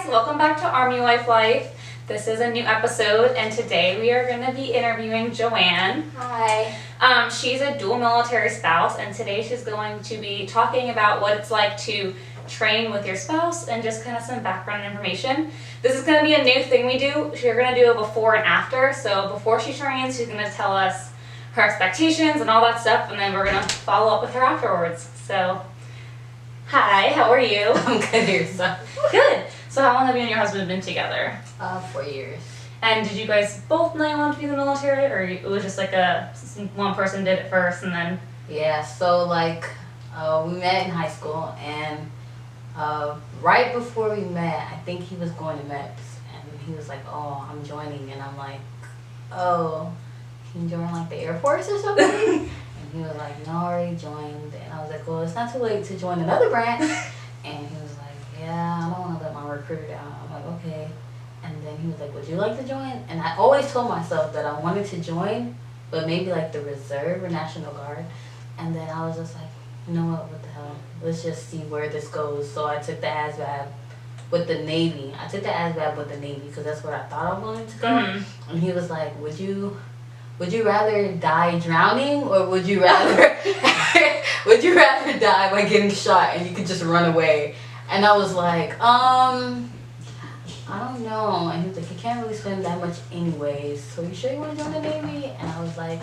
guys, welcome back to Army Wife Life. This is a new episode, and today we are going to be interviewing Johane. Hi. She's a dual military spouse, and today she's going to be talking about what it's like to train with your spouse and just kind of some background information. This is going to be a new thing we do. We're going to do a before and after. So before she trains, she's going to tell us her expectations and all that stuff, and then we're going to follow up with her afterwards. So, hi, how are you? I'm good, yourself. Good. So how long have you and your husband been together? 4 years. And did you guys both know you wanted to be in the military, or it was just like one person did it first and then? Yeah, so we met in high school, and right before we met, I think he was going to MEPS, and he was like, oh, I'm joining, and I'm like, oh, can you join like the Air Force or something? And he was like, no, I already joined, and I was like, well, it's not too late to join another branch. And he was like, yeah, I don't want to let my recruiter down. I'm like, okay. And then he was like, would you like to join? And I always told myself that I wanted to join, but maybe like the reserve or National Guard. And then I was just like, you know what the hell? Let's just see where this goes. So I took the ASVAB with the Navy. I took the ASVAB with the Navy because that's where I thought I wanted to go. Mm-hmm. And he was like, would you rather die drowning, or would you rather die by getting shot and you could just run away? And I was like, I don't know. And he was like, you can't really swim that much anyways, so you sure you want to join the Navy? And I was like,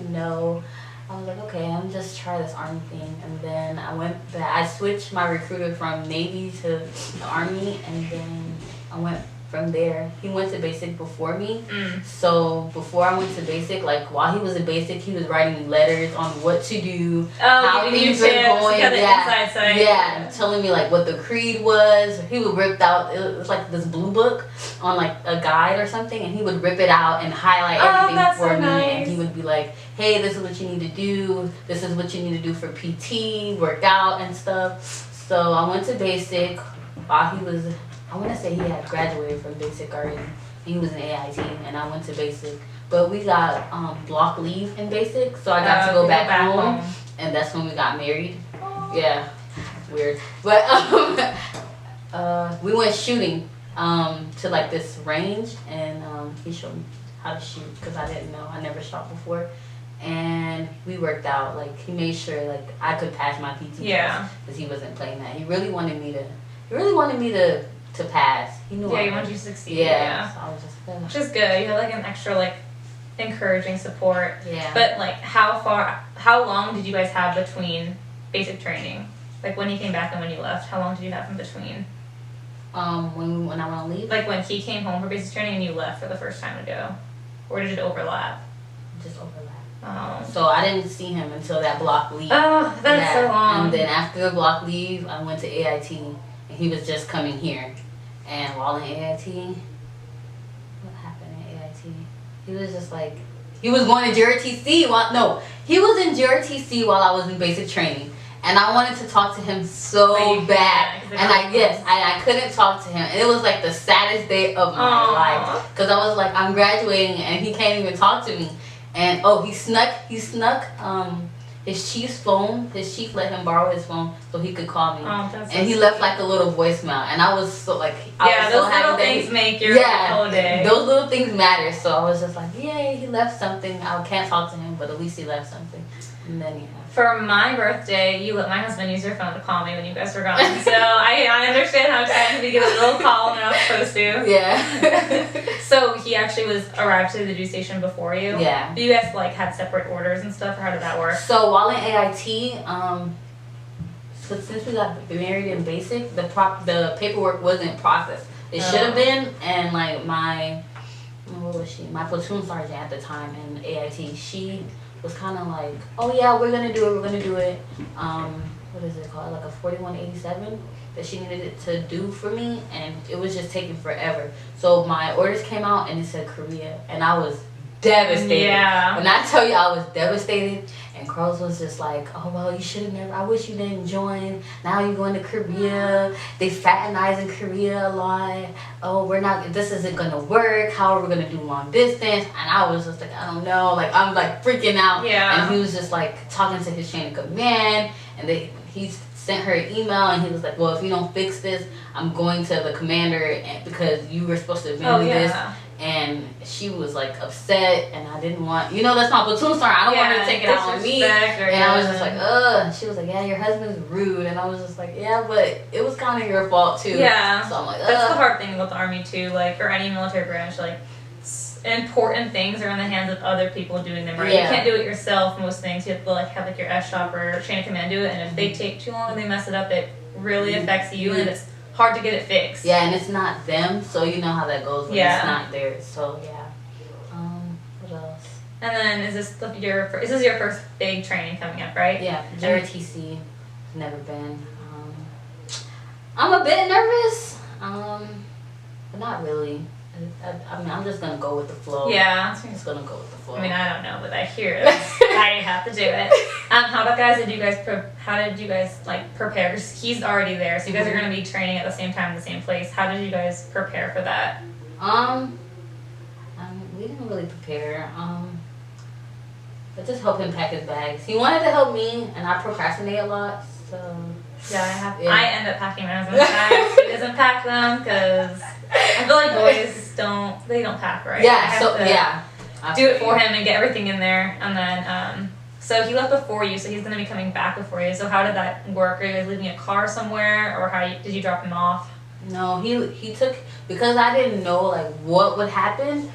no. I was like, okay, I'm just try this Army thing. And then I switched my recruiter from Navy to the Army, and then I went from there. He went to basic before me. So before I went to basic, like while he was in basic, he was writing me letters on what to do, how things were going. Telling me like what the creed was. He would rip out, it was like this blue book on like a guide or something, and he would rip it out and highlight everything for me. Nice. And he would be like, hey, this is what you need to do, this is what you need to do for PT, work out and stuff. So I went to basic while he was, I want to say he had graduated from basic already. He was in AIT, and I went to basic. But we got block leave in basic, so I got to go back home, and that's when we got married. Aww. Yeah, weird. But we went shooting to like this range, and he showed me how to shoot because I didn't know. I never shot before. And we worked out. Like, he made sure like I could pass my PT test because he wasn't playing that. He really wanted me to pass. He knew. Yeah, he wanted you to succeed. Yeah. So I was just which is good. You had like an extra like encouraging support. Yeah. But like how long did you guys have between basic training? Like when he came back and when you left, how long did you have in between? When I went on leave? Like when he came home for basic training and you left for the first time to go? Or did it overlap? Just overlap. Oh. So I didn't see him until that block leave. Oh, that's so long. And then after the block leave, I went to AIT, and he was just coming here. And while in AIT, what happened in AIT? He was just like, he was going to JRTC he was in JRTC while I was in basic training. And I wanted to talk to him so bad. And I couldn't talk to him. And it was like the saddest day of my life. Because I was like, I'm graduating and he can't even talk to me. And he snuck his chief's phone. His chief let him borrow his phone so he could call me. And he left like a little voicemail. And I was so like, those little things make your whole day. Those little things matter. So I was just like, yay, he left something. I can't talk to him, but at least he left something. And then for my birthday, you let my husband use your phone to call me when you guys were gone. So I understand how excited to give a little call when I was supposed to. Yeah. So he actually arrived to the duty station before you? Yeah. Do you guys like had separate orders and stuff, or how did that work? So while in AIT, so since we got married in basic, the paperwork wasn't processed. It should have been, and like my platoon sergeant at the time in AIT, she was kind of like, oh yeah, we're gonna do it. What is it called? Like a 4187 that she needed it to do for me, and it was just taking forever. So my orders came out and it said Korea, and I was devastated. Yeah. When I tell you I was devastated, and Carlos was just like, oh well, you should have never, I wish you didn't join. Now you're going to Korea. They fraternize in Korea a lot. Oh, this isn't gonna work. How are we gonna do long distance? And I was just like, I don't know. Like, I'm like freaking out. Yeah. And he was just like talking to his chain of command, and he sent her an email, and he was like, well, if you don't fix this, I'm going to the commander because you were supposed to have been this. And she was like upset, and I didn't want, that's my platoon sergeant. I don't want her to take it out on me. And I was just like, ugh. She was like, yeah, your husband's rude. And I was just like, yeah, but it was kind of your fault too. Yeah. So I'm like, ugh. That's the hard thing about the Army too, like, or any military branch, like, important things are in the hands of other people doing them, right? You can't do it yourself. Most things you have to like have like your SHOP or chain of command do it, and if they take too long and they mess it up, it really affects you, and it's hard to get it fixed. Yeah, and it's not them, so you know how that goes when it's not theirs. So yeah. What else? And then is this your first big training coming up, right? Yeah, JRTC. Never been. I'm a bit nervous, but not really. I mean, I'm just gonna go with the flow. Yeah, I'm just gonna go with the flow. I mean, I don't know, but I hear it. I have to do it. How did you guys like prepare? 'Cause he's already there, so you guys are gonna be training at the same time, in the same place. How did you guys prepare for that? We didn't really prepare. But just help him pack his bags. He wanted to help me, and I procrastinate a lot, so. Yeah, I end up packing my husband's bags. He doesn't pack them because I feel like boys don't pack right. Yeah, do it for him and get everything in there, and then so he left before you, so he's gonna be coming back before you. So how did that work? Are you guys leaving a car somewhere, or did you drop him off? No, he took, because I didn't know like what would happen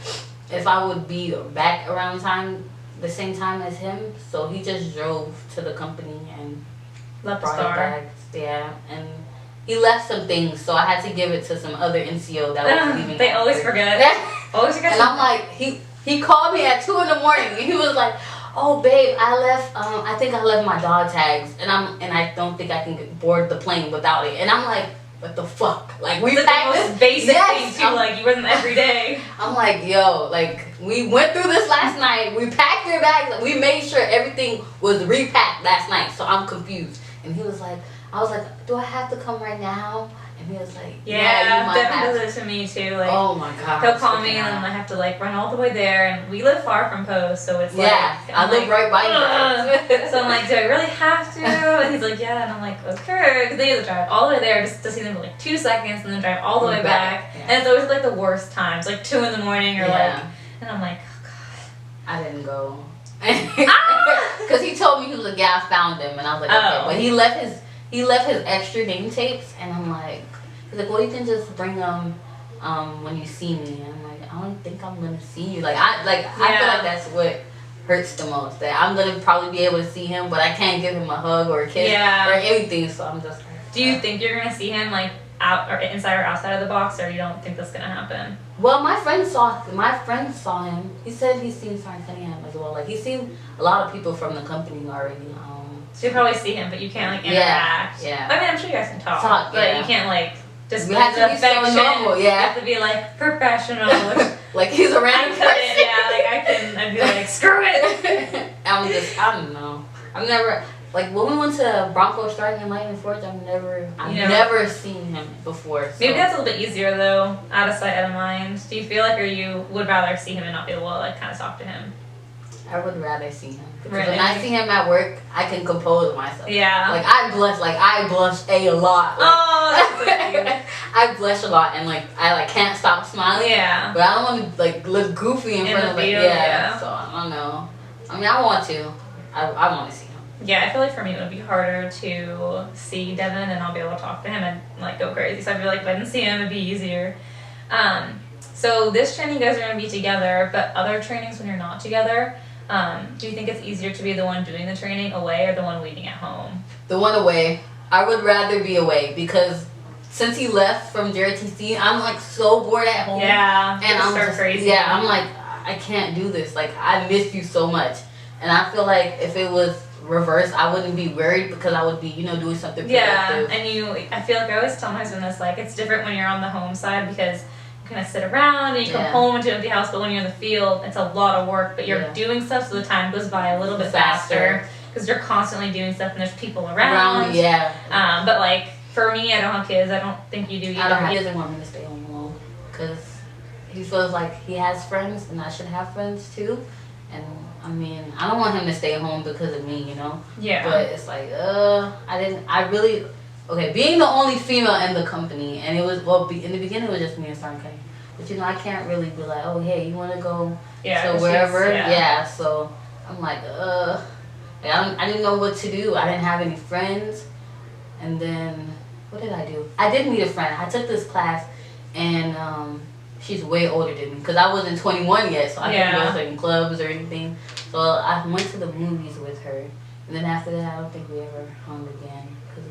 if I would be back around the same time as him. So he just drove to the company and left the brought car. Bags. Yeah, and he left some things, so I had to give it to some other NCO that was leaving. They always forget. Always forget. And I'm like, he called me at 2 a.m. and he was like, oh babe, I think I left my dog tags, and I don't think I can board the plane without it. And I'm like, what the fuck? Like, we packed the most basic thing too. Like, you wasn't every day. I'm like, yo, like, we went through this last night. We packed your bags. We made sure everything was repacked last night. So I'm confused. And he was like, I was like, do I have to come right now? And he was like, yeah, you might have Devin does it to me too. Like, oh my god, he'll call me and then I have to like run all the way there, and we live far from post, so it's like, I live right by you. So I'm like, do I really have to? And he's like, yeah, and I'm like, okay, because they have to drive all the way there just to see them for like 2 seconds, and then drive all the way back. Yeah. And it's always like the worst times, like 2 a.m. or like, and I'm like, oh god, I didn't go. Because he told me, he was like, yeah, I found him, and I was like, okay, but he left his extra name tapes, and I'm like, he's like, well, you can just bring them when you see me. And I'm like, I don't think I'm gonna see you. Like, I feel like that's what hurts the most. That I'm gonna probably be able to see him, but I can't give him a hug or a kiss or anything. So I'm just like, do you think you're gonna see him like out or inside or outside of the box, or you don't think that's gonna happen? Well, my friend saw him. He said he's seen Sergeant Cunningham as well. Like, he's seen a lot of people from the company already. So you probably see him, but you can't like interact. Yeah. I mean, I'm sure you guys can talk, but you can't like just. We have to be so normal. You have to be like professional. Like he's a random person. I'd be like, screw it. I don't know. I've never, like, when we went to Bronco Striking and Lightning Forge, I've never seen him before. So. Maybe that's a little bit easier though, out of sight, out of mind. Do you feel like, or you would rather see him and not be able to like kind of talk to him? I would rather see him. Because really? when I see him at work, I can compose myself. Yeah. Like, I blush a lot. Like, oh, that's so cute. I blush a lot, and, like, I can't stop smiling. Yeah. But I don't want to, like, look goofy in front of, like, so I don't know. I mean, I want to. I want to see him. Yeah, I feel like for me it would be harder to see Devin and I'll be able to talk to him and, like, go crazy. So I feel like if I didn't see him, it'd be easier. So this training you guys are going to be together, but other trainings when you're not together, do you think it's easier to be the one doing the training away or the one leading at home? The one away. I would rather be away because since he left from JRTC, I'm like so bored at home. Yeah, and I'm just crazy. Yeah, I'm like, I can't do this. Like, I miss you so much, and I feel like if it was reversed, I wouldn't be worried because I would be, doing something productive. Yeah, and I feel like I always tell my husband this, like, it's different when you're on the home side because kind of sit around and you come home into an empty house, but when you're in the field it's a lot of work, but you're doing stuff, so the time goes by a little bit faster because you're constantly doing stuff and there's people around. But like for me, I don't have kids. I don't think you do either. He doesn't want me to stay home alone because he feels like he has friends and I should have friends too, and I mean, I don't want him to stay home because of me, you know? Yeah. But it's like, being the only female in the company, and it was, in the beginning it was just me and Sarn K. But you know, I can't really be like, oh, hey, you want to go to wherever? Yeah, so I'm like, I didn't know what to do. I didn't have any friends. And then, what did I do? I did meet a friend. I took this class, and she's way older than me because I wasn't 21 yet, so I couldn't go to certain clubs or anything. So I went to the movies with her, and then after that, I don't think we ever hung again because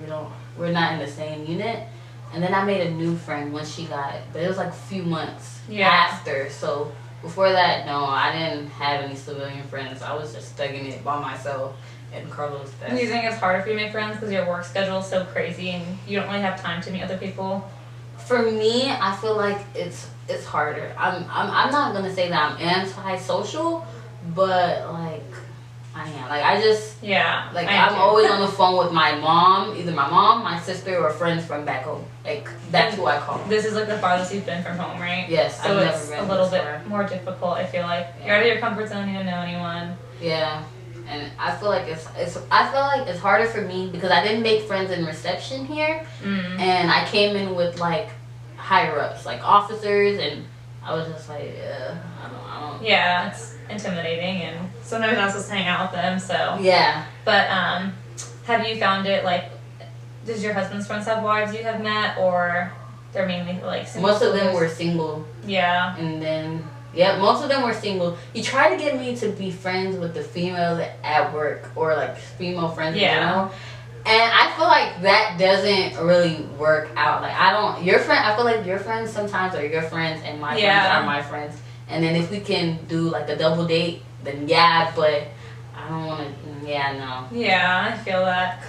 we're not in the same unit. And then I made a new friend once she got it, but it was like a few months after. So before that, no, I didn't have any civilian friends. I was just studying it by myself. And Carlos. Do you think it's harder for you to make friends because your work schedule is so crazy and you don't really have time to meet other people? For me, I feel like it's harder. I'm not gonna say that I'm antisocial, but like I am. Like I just I'm always on the phone with my mom, either my mom, my sister, or friends from back home. Like that's who I call. This is like the farthest you've been from home, right? Yes. So it's a little bit more difficult. I feel like you're out of your comfort zone. You don't know anyone. Yeah. And I feel like it's harder for me because I didn't make friends in reception here, and I came in with like higher ups, like officers, and I was just like, I don't. Yeah, it's intimidating, and sometimes you're not supposed to hang out with them. So yeah. But have you found it like? Does your husband's friends have wives you have met, or they're mainly like single? Most of them were single. Yeah. And then. Yeah, most of them were single. He tried to get me to be friends with the females at work or like female friends in general. And I feel like that doesn't really work out. Like I feel like your friends sometimes are your friends and my friends are my friends. And then if we can do like a double date, then but I don't want to, no. Yeah, I feel that.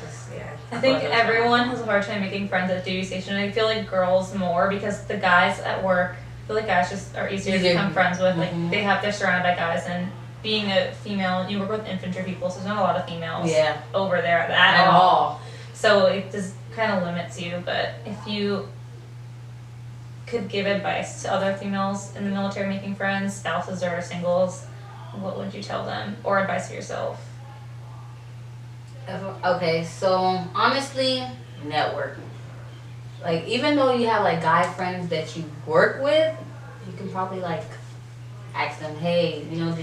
I think everyone has a hard time making friends at duty station. I feel like girls more because the guys at work, I feel like guys just are easier to become friends with. Like they're surrounded by guys, and being a female, you work with infantry people, so there's not a lot of females over there at all. So it just kind of limits you. But if you could give advice to other females in the military making friends, spouses or singles, what would you tell them, or advice for yourself? Okay, so honestly, network. Like, even though you have, like, guy friends that you work with, you can probably, like, ask them, hey, you know,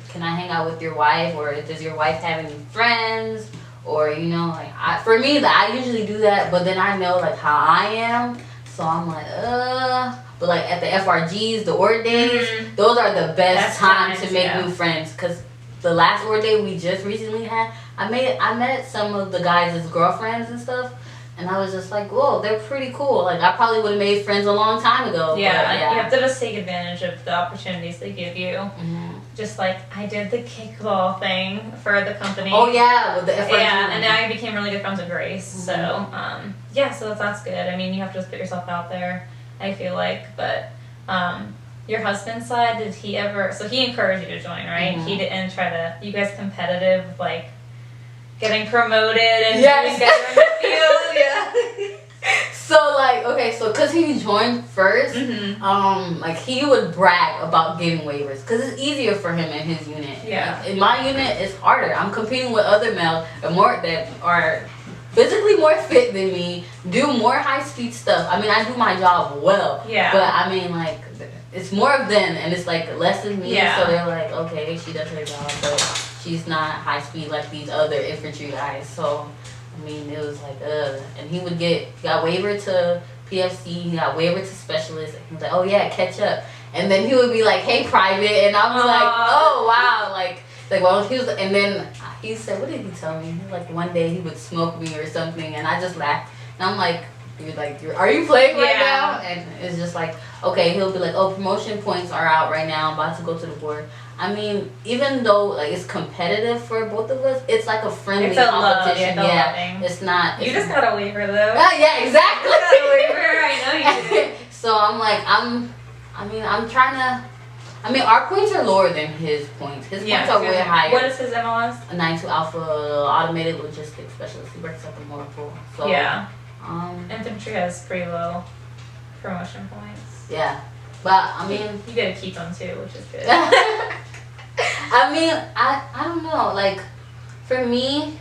can I hang out with your wife? Or does your wife have any friends? Or, you know, like, for me, I usually do that, but then I know, like, how I am. So I'm like, But, like, at the FRGs, the org days, those are the best times to make new friends. Because the last org day we just recently had, I met some of the guys' girlfriends and stuff. And I was just like, whoa, they're pretty cool. Like, I probably would have made friends a long time ago. Yeah, you have to just take advantage of the opportunities they give you. Mm-hmm. Just like, I did the kickball thing for the company. Oh, yeah, with the FRG. Yeah, and now I became really good friends with Grace. Mm-hmm. So, so that's good. I mean, you have to just put yourself out there, I feel like. But your husband's side, did he ever... So he encouraged you to join, right? Mm-hmm. He didn't try to... You guys competitive, like... Getting promoted and getting better in the field, So like, okay, so cause he joined first, like he would brag about getting waivers, cause it's easier for him in his unit. Yeah. Like, in my unit, it's harder. I'm competing with other males that are physically more fit than me, do more high speed stuff. I mean, I do my job well. Yeah. But I mean, like, it's more of them, and it's like less than me. Yeah. So they're like, okay, she does her job, but she's not high speed like these other infantry guys. So, I mean, it was like, and he got waiver to PFC, he got waiver to specialist. He was like, oh yeah, catch up. And then he would be like, hey, private. And I was like, oh wow. Like, well, and then he said, what did he tell me? He was like, one day he would smoke me or something. And I just laughed. And I'm like, are you playing right now? And it's just like, okay, he'll be like, oh, promotion points are out right now. I'm about to go to the board. I mean, even though like it's competitive for both of us, it's like a friendly competition. It's not. You just got a waiver though. Yeah, exactly. You got a waiver. I know you did. So I'm like, I'm trying to. I mean, our points are lower than his points. His points are way higher. What is his MLS? A 9-2 Alpha Automated Logistics Specialist. He works at the motor pool. So, infantry has pretty low promotion points. Yeah, but I mean, you gotta keep them too, which is good. I mean, I don't know. Like, for me,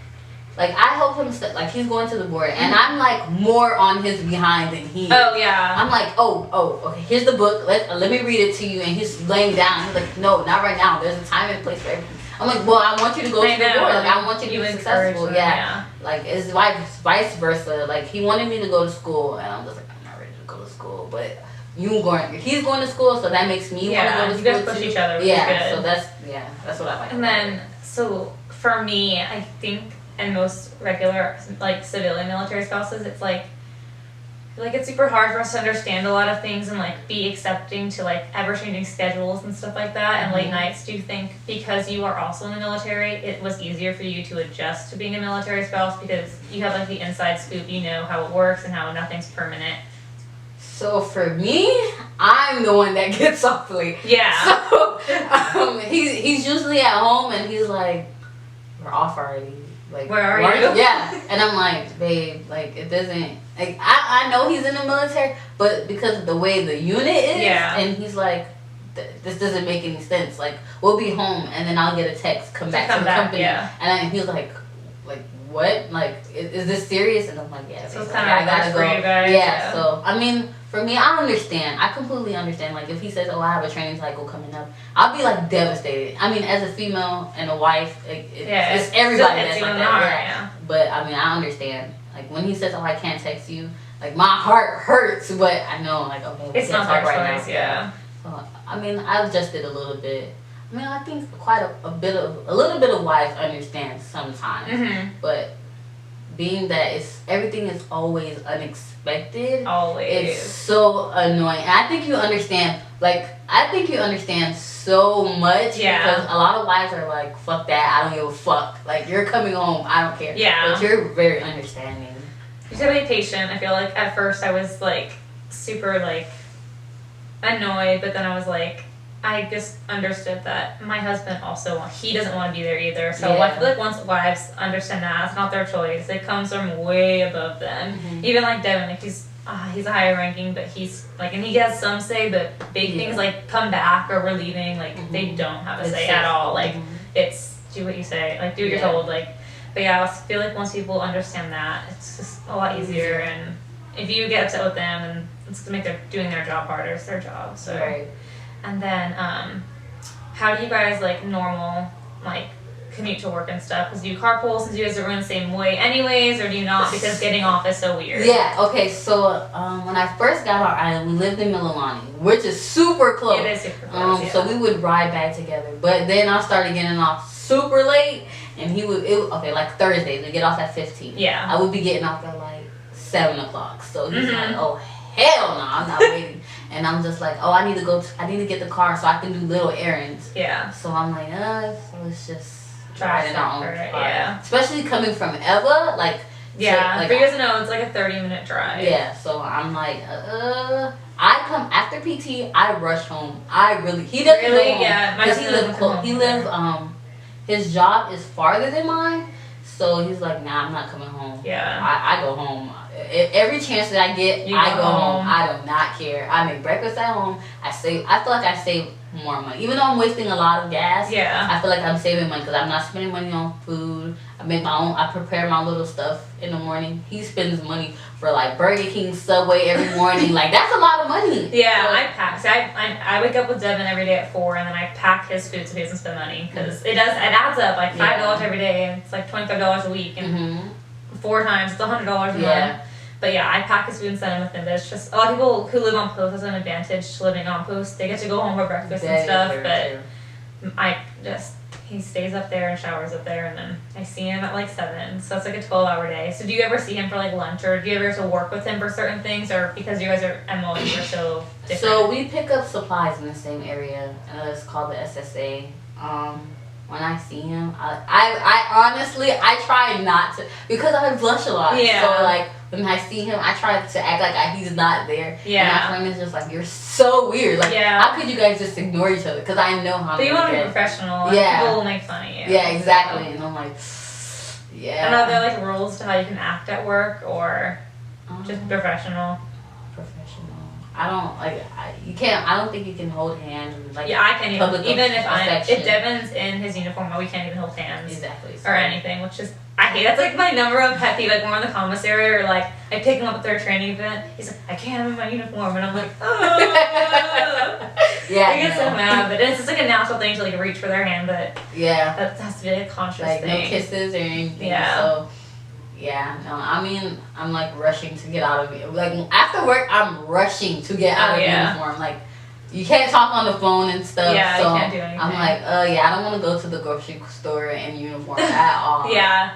like, I help him, like, he's going to the board, and I'm, like, more on his behind than he is. Oh, yeah. I'm like, okay, here's the book, let me read it to you, and he's laying down. He's like, no, not right now. There's a time and place for everything. I'm like, well, I want you to go to the board. Like, I want you to be successful. Him, yeah. Like, it's vice versa. Like, he wanted me to go to school, and I'm just like, I'm not ready to go to school, but he's going to school, so that makes me want to go to school. You guys push each other, which is yeah, good. so that's what I like. And then, so, for me, I think, and most regular, like, civilian military spouses, it's like, I feel like it's super hard for us to understand a lot of things and, like, be accepting to, like, ever-changing schedules and stuff like that, and late nights. Do you think because you are also in the military, it was easier for you to adjust to being a military spouse because you have, like, the inside scoop, you know how it works and how nothing's permanent? So for me, I'm the one that gets off late. Yeah. So he's usually at home and he's like, we're off already. Like, where are you? Yeah. And I'm like, babe, like, it doesn't, like, I know he's in the military, but because of the way the unit is, and he's like, this doesn't make any sense. Like, we'll be home and then I'll get a text, come back to the company. Yeah. And then he's like, what? Like, is this serious? And I'm like, yeah. So it's kind of I gotta go. For you guys, yeah. So, I mean, for me, I understand. I completely understand. Like, if he says, oh, I have a training cycle coming up, I'll be, like, devastated. I mean, as a female and a wife, it's everybody that's like that. Yeah. But, I mean, I understand. Like, when he says, oh, I can't text you, like, my heart hurts, but I know, like, okay, it's not their choice, yeah. So, I mean, I adjusted a little bit. I mean, I think quite a little bit of wives understand sometimes, but being that everything is always unexpected, it's so annoying. And I think you understand. Like, I think you understand so much because a lot of wives are like, "Fuck that! I don't give a fuck." Like, you're coming home, I don't care. Yeah, but you're very understanding. You have to be patient. I feel like at first I was like super like annoyed, but then I was like, I just understood that my husband also, he doesn't want to be there either. So I feel like once wives understand that, it's not their choice. It comes from way above them. Even like Devin, like he's a higher ranking, but he's like, and he has some say, but big things like come back or we're leaving, like they don't have a say at all. Like it's do what you say, like do what you're told. Like, but yeah, I feel like once people understand that, it's just a lot easier. And if you get upset with them, and it's to make doing their job harder. It's their job. So. Right. And then, how do you guys, like, normal, like, commute to work and stuff? Because do you carpool since you guys are going the same way anyways, or do you not because getting off is so weird? Yeah, okay, so when I first got on island, we lived in Mililani, which is super close. It is super close, So we would ride back together. But then I started getting off super late, and like Thursdays, we get off at 15. Yeah. I would be getting off at, like, 7 o'clock. So he's like, oh, hell no, I'm not waiting. And I'm just like, oh, I need to get the car so I can do little errands. Yeah. So I'm like, so let's just try it our own car. Yeah. Especially coming from Eva, like. Yeah. So, like, for you guys to know, it's like a 30-minute drive. Yeah. So I'm like, I come after PT. I rush home. He doesn't go home. Yeah. Because he lives close. He lives. His job is farther than mine. So he's like, nah, I'm not coming home. Yeah. I go home. Every chance that I get, I go home. I do not care. I make breakfast at home. I feel like I save more money. Even though I'm wasting a lot of gas, I feel like I'm saving money because I'm not spending money on food. I prepare my little stuff in the morning. He spends money for like Burger King, Subway every morning. Like, that's a lot of money. Yeah, so, I pack. So I wake up with Devin every day at 4, and then I pack his food so he doesn't spend money because it adds up like $5 every day, and it's like $25 a week, and 4 times it's $100 a month. But yeah, I pack his food and send him with him. But it's just a lot of people who live on post has an advantage to living on post. They get to go home for breakfast and stuff. But he stays up there and showers up there, and then I see him at like 7. So it's like a 12-hour day. So do you ever see him for like lunch, or do you ever have to work with him for certain things, or because you guys are MOs are so different? So we pick up supplies in the same area. It's called the SSA. When I see him, I honestly try not to because I blush a lot. Yeah. So like when I see him, I try to act like he's not there. Yeah. And my friend is just like, you're so weird. Like, how could you guys just ignore each other? Because I know how. But you want to be professional. Yeah. People will make fun of you. Yeah, exactly. So. And I'm like, yeah. And are there like rules to how you can act at work, or just professional? Professional. I don't like. You can't. I don't think you can hold hands. And, like, Yeah, I can't even. public Even affection. if Devin's in his uniform, we can't even hold hands. Exactly. Or anything, which is I hate. That's like my number one pet peeve. Like when we're in the commissary or like I pick him up at their training event. He's like, I can't have in my uniform, and I'm like, oh. Yeah. I get so mad, but it's just like a natural thing to like reach for their hand, but yeah, that has to be a conscious like thing. no kisses or anything. Yeah. So yeah, no. I mean, I'm like rushing to get out of it. Like after work, I'm rushing to get out of uniform. Like you can't talk on the phone and stuff. Yeah, so you can't do anything. I'm like, yeah, I don't want to go to the grocery store in uniform at all. Yeah.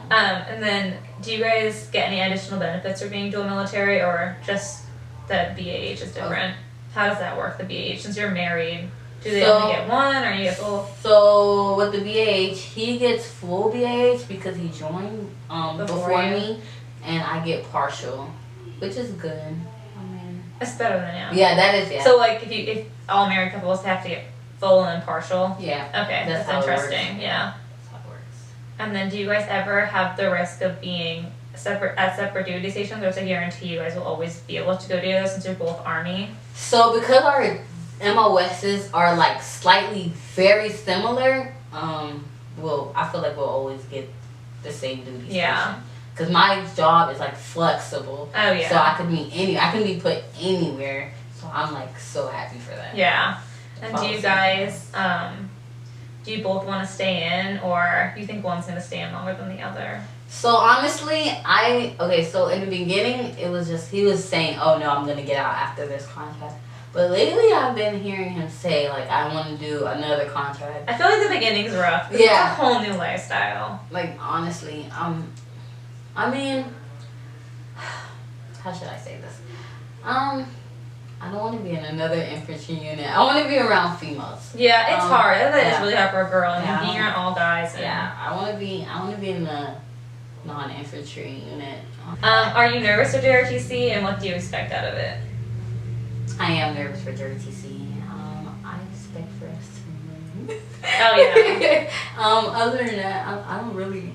And then, do you guys get any additional benefits for being dual military, or just the BAH is different? How does that work, the BAH? Since you're married, do they only get one, or you get both? So with the BAH, he gets full BAH because he joined before me, and I get partial, which is good. I mean, it's better than now. Yeah, that is. Yeah. So like, if all married couples have to get full and then partial. Yeah. Okay, that's interesting. Yeah. And then, do you guys ever have the risk of being separate duty stations, or is it a guarantee you guys will always be able to go to those since you're both Army? So because our MOSs are like slightly very similar, well, I feel like we'll always get the same duty station. Yeah. Because my job is like flexible. Oh yeah. So I can be put anywhere. So I'm like so happy for that. Yeah. And do you guys do you both want to stay in, or do you think one's going to stay in longer than the other? So honestly, so in the beginning, it was just, he was saying, oh no, I'm going to get out after this contract. But lately, I've been hearing him say, like, I want to do another contract. I feel like the beginning's rough. Yeah. It's a whole new lifestyle. Like, honestly, I mean, how should I say this? I don't want to be in another infantry unit. I want to be around females. Yeah, it's hard. It's yeah. really hard for a girl. And Yeah. being around all guys. And, Yeah, I want to be in the non-infantry unit. Are you nervous for JRTC, and what do you expect out of it? I am nervous for JRTC. I expect for us to win. Oh yeah. Other than that, I don't really.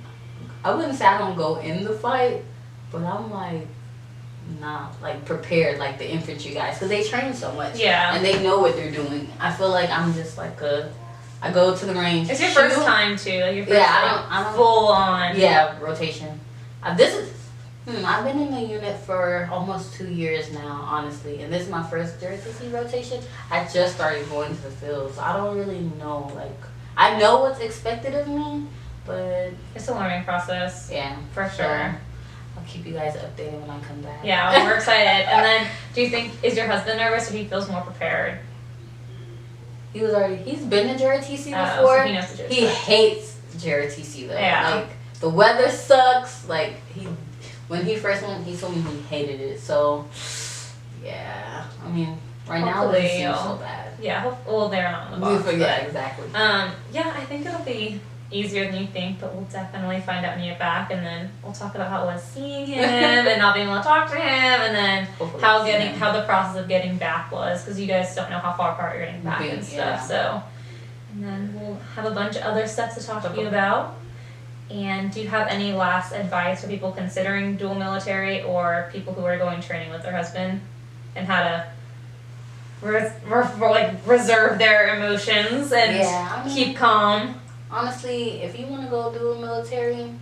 I wouldn't say I don't go in the fight, but I'm like not like prepared like the infantry guys because they train so much. Yeah. And they know what they're doing. I feel like I'm just like I go to the range. It's your first time too. Like your first I don't full on. Yeah, rotation. I've been in the unit for almost 2 years now, honestly, and this is my first JRTC rotation. I just started going to the field, so I don't really know. Like, I know what's expected of me, but it's a learning process. Yeah, for sure. I'll keep you guys updated when I come back. Yeah, we're excited. And then, do you think, is your husband nervous, or he feels more prepared? He's been to JRTC before. So he knows the he hates JRTC though. Yeah. Like, the weather sucks. Like, when he first went, he told me he hated it. So, yeah. I mean, right now it doesn't seem so bad. Yeah, well, they're not on the box. Yeah, exactly. Yeah, I think it'll be easier than you think, but we'll definitely find out when you get back, and then we'll talk about how it was seeing him and not being able to talk to him, and then how the process of getting back was, because you guys don't know how far apart you're getting back and stuff. Yeah. So, and then we'll have a bunch of other stuff to talk to you about. And do you have any last advice for people considering dual military, or people who are going training with their husband, and how to reserve their emotions and keep calm? Honestly, if you want to go dual military,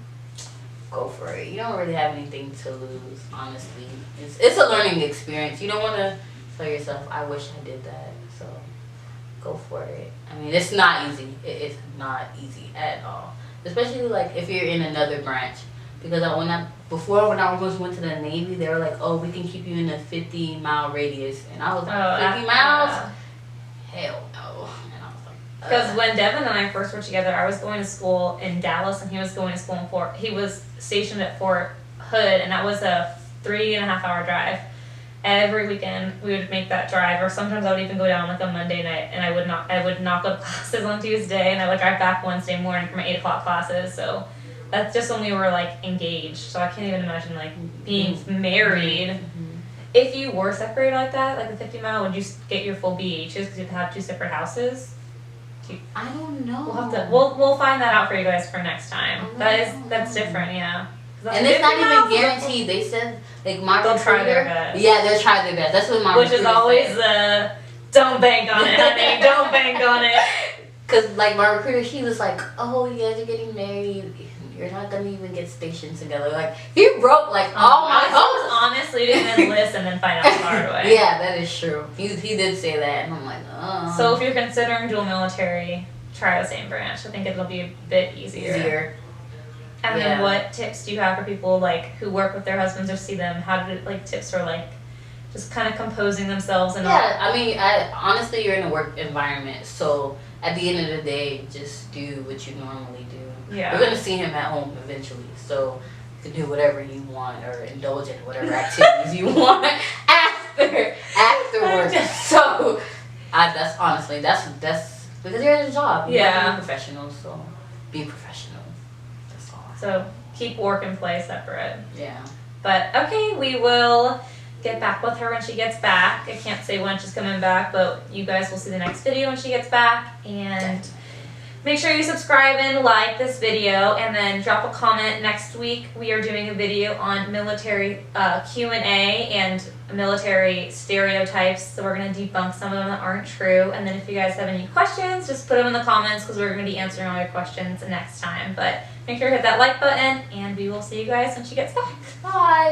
go for it. You don't really have anything to lose, honestly. It's a learning experience. You don't want to tell yourself, I wish I did that. So, go for it. I mean, it's not easy. It's not easy at all. Especially, like, if you're in another branch. Because when I almost went to the Navy, they were like, oh, we can keep you in a 50-mile radius. And I was like, 50 miles? Hell no. Because when Devin and I first were together, I was going to school in Dallas, and he was going to school in he was stationed at Fort Hood, and that was a 3.5-hour drive. Every weekend we would make that drive, or sometimes I would even go down like a Monday night, and I would knock up classes on Tuesday, and I would drive back Wednesday morning for my 8 o'clock classes. So that's just when we were like engaged. So I can't even imagine like being married. Mm-hmm. If you were separated like that, like the 50-mile, would you get your full BHs because you'd have 2 separate houses? I don't know. We'll find that out for you guys for next time. That's different, yeah. And it's not even guaranteed. They said like my they'll try their recruiter. best. Yeah, they'll try their best. That's what my Which is recruiter always said. don't bank on it, honey. Don't bank on it. Cause like my recruiter, he was like, "Oh, you guys are getting married. You're not gonna even get stationed together." Like he broke like all my hopes. I was honestly didn't enlist and then find out the hard way. Yeah, that is true. He did say that, and I'm like, oh. So if you're considering dual military, try the same branch. I think it'll be a bit easier. And then what tips do you have for people like who work with their husbands or see them? How did like tips for like just kind of composing themselves and I mean, honestly, you're in a work environment, so at the end of the day, just do what you normally do. Yeah. You're gonna see him at home eventually, so you can do whatever you want or indulge in whatever activities you want afterwards. So that's honestly that's because you're in a job. You have to be professional, so be professional. That's all. So keep work and play separate. Yeah. But okay, we will get back with her when she gets back. I can't say when she's coming back, but you guys will see the next video when she gets back. And make sure you subscribe and like this video, and then drop a comment. Next week we are doing a video on military Q&A and military stereotypes. So we're going to debunk some of them that aren't true. And then if you guys have any questions, just put them in the comments because we're going to be answering all your questions next time. But make sure to hit that like button, and we will see you guys when she gets back. Bye.